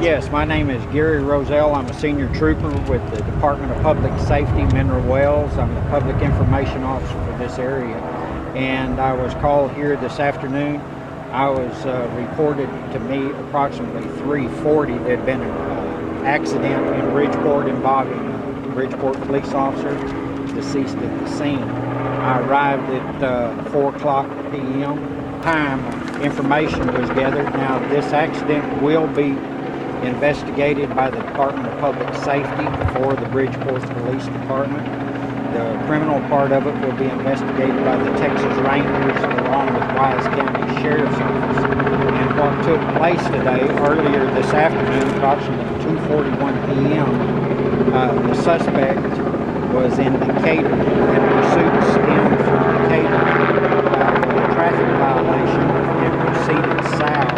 Yes, my name is Gary Roselle. I'm a senior trooper with the Department of Public Safety, Mineral Wells. I'm the public information officer for this area. And I was called here this afternoon. I was reported to me approximately 3:40 there had been an accident in Bridgeport involving a Bridgeport police officer deceased at the scene. I arrived at 4 o'clock p.m. Time information was gathered. Now this accident will be investigated by the Department of Public Safety for the Bridgeport Police Department. The criminal part of it will be investigated by the Texas Rangers along with Wise County Sheriff's Office. And what took place today, earlier this afternoon, approximately 2:41 p.m., the suspect was in Decatur and pursuit stemmed from Decatur with a traffic violation and proceeded south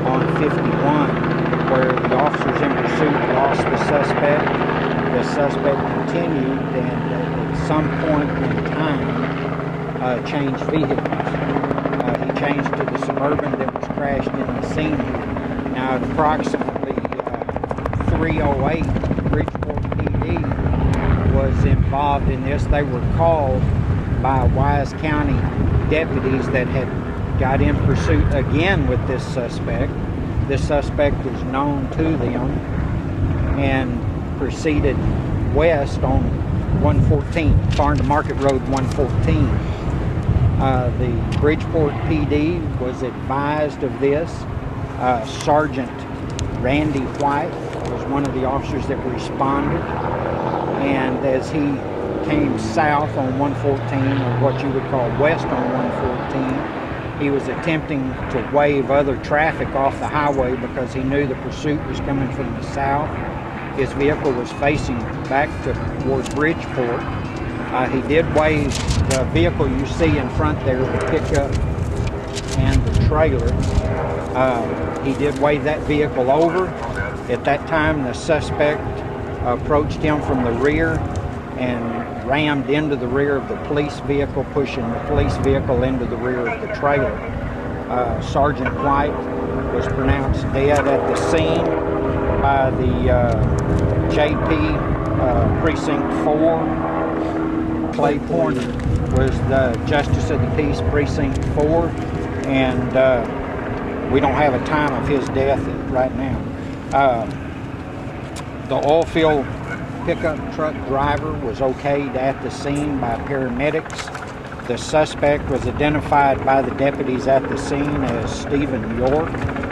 on 51. Where the officers in pursuit lost the suspect. The suspect continued and at some point in time changed vehicles. He changed to the Suburban that was crashed in the scene. Now at approximately 3:08, Bridgeport PD was involved in this. They were called by Wise County deputies that had got in pursuit again with this suspect. This suspect is known to them and proceeded west on 114, Farm to Market Road 114. The Bridgeport PD was advised of this. Sergeant Randy White was one of the officers that responded, and as he came south on 114, or what you would call west on 114, he was attempting to wave other traffic off the highway because he knew the pursuit was coming from the south. His vehicle was facing back towards Bridgeport. He did wave the vehicle you see in front there, the pickup and the trailer. He did wave that vehicle over. At that time, the suspect approached him from the rear and rammed into the rear of the police vehicle, pushing the police vehicle into the rear of the trailer. Sergeant White was pronounced dead at the scene by the JP Precinct 4. Clay Porter was the Justice of the Peace Precinct 4, and we don't have a time of his death right now. The oil field pickup truck driver was okayed at the scene by paramedics. The suspect was identified by the deputies at the scene as Stephen York,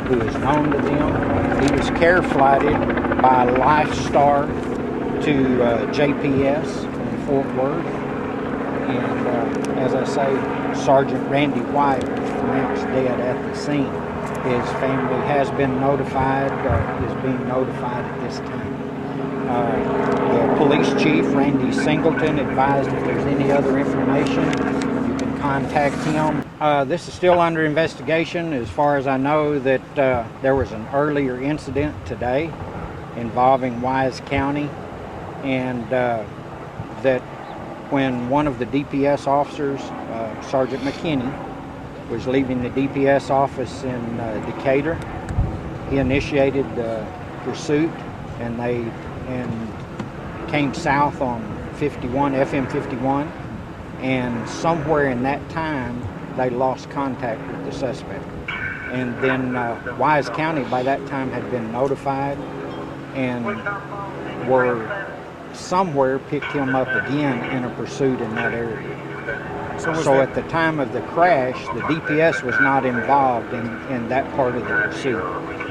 who is known to them. He was care flighted by Lifestar to JPS in Fort Worth. And as I say, Sergeant Randy White was pronounced dead at the scene. His family has been notified, is being notified at this time. The police chief, Randy Singleton, advised if there's any other information, you can contact him. This is still under investigation. As far as I know, that there was an earlier incident today involving Wise County, and that when one of the DPS officers, Sergeant McKinney, was leaving the DPS office in Decatur, he initiated pursuit, and they came south on 51, FM 51, and somewhere in that time they lost contact with the suspect. And then Wise County by that time had been notified and were somewhere picked him up again in a pursuit in that area. So at the time of the crash, the DPS was not involved in that part of the pursuit.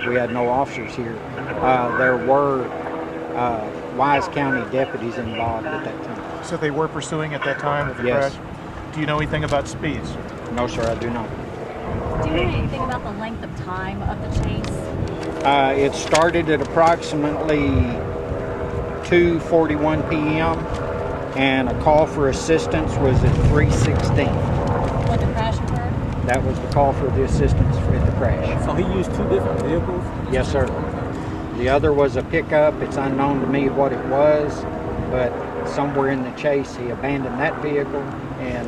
We had no officers here. There were Wise County deputies involved at that time. So they were pursuing at that time of the Yes. crash? Do you know anything about speeds? No, sir, I do not. Do you know anything about the length of time of the chase? It started at approximately 2:41 p.m. and a call for assistance was at 3:16. When the crash occurred? That was the call for the assistance at the crash. So he used two different vehicles? Yes, sir. The other was a pickup. It's unknown to me what it was, but somewhere in the chase he abandoned that vehicle and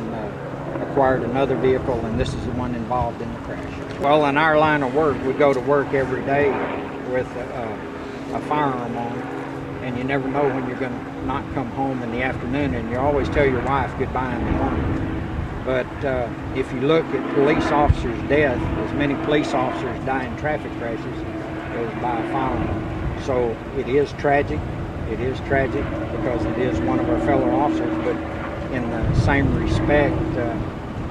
acquired another vehicle, and this is the one involved in the crash. Well, in our line of work, we go to work every day with a firearm on, and you never know when you're going to not come home in the afternoon, and you always tell your wife goodbye in the morning. But if you look at police officers' death, as many police officers die in traffic crashes as by a firearm. So it is tragic. It is tragic because it is one of our fellow officers, but in the same respect,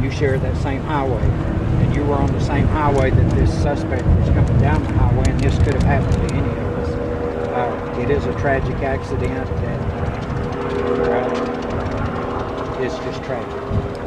you share that same highway. And you were on the same highway that this suspect was coming down the highway, and this could have happened to any of us. It is a tragic accident, and it's just tragic.